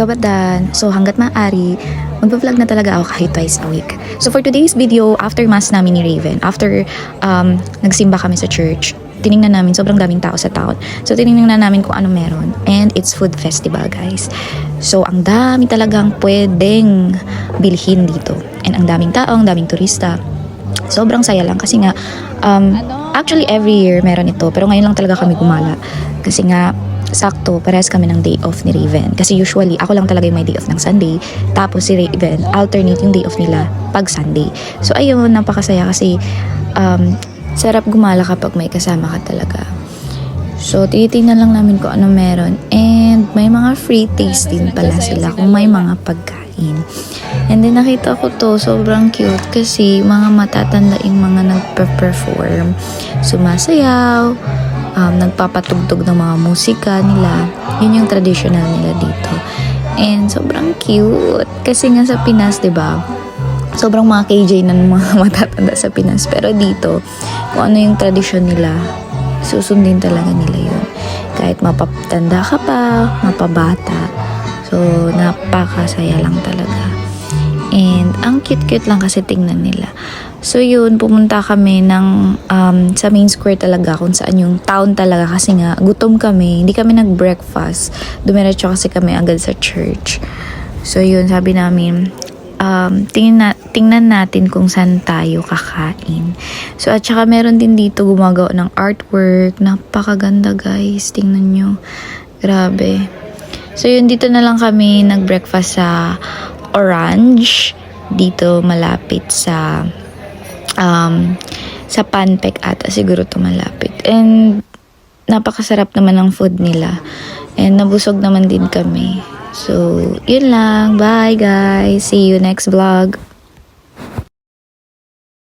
Tobadan. So hanggat maaari, magpa-vlog na talaga ako kahit twice a week. So for today's video, after mass namin ni Raven, after nagsimba kami sa church, tiningnan namin, sobrang daming tao sa town. So tiningnan namin kung ano meron. And it's food festival, guys. So ang dami talagang pwedeng bilhin dito. And ang daming tao, ang daming turista. Sobrang saya lang kasi nga, actually every year meron ito. Pero ngayon lang talaga kami gumala. Kasi nga, sakto, parehas kami ng day off ni Raven. Kasi usually, ako lang talaga yung may day off ng Sunday. Tapos si Raven, alternate yung day off nila pag Sunday. So ayun, napakasaya kasi sarap gumala kapag may kasama ka talaga. So tinitingnan lang namin kung ano meron. And may mga free taste din pala sila kung may mga pagkain. And then nakita ko to, sobrang cute kasi mga matatanda yung mga nagpe-perform. Sumasayaw, nagpapatugtog ng mga musika nila. Yun yung traditional nila dito. And sobrang cute. Kasi nga sa Pinas, 'di ba? Sobrang mga KJ ng mga matatanda sa Pinas. Pero dito, kung ano yung tradisyon nila, susundin talaga nila yun. Kahit mapatanda ka pa, mapabata. So, napakasaya lang talaga. And ang cute-cute lang kasi tingnan nila. So yun, pumunta kami sa main square talaga, kung saan yung town talaga kasi nga gutom kami, hindi kami nag-breakfast. Dumiretso kasi kami agad sa church. So yun, sabi namin, tingnan natin kung saan tayo kakain. So at saka meron din dito gumagawa ng artwork. Napakaganda, guys, tingnan nyo. Grabe. So yun, dito na lang kami nag-breakfast sa Orange, dito malapit sa Panpek ata siguro to malapit. And napakasarap naman ng food nila. And nabusog naman din kami. So, yun lang. Bye, guys. See you next vlog.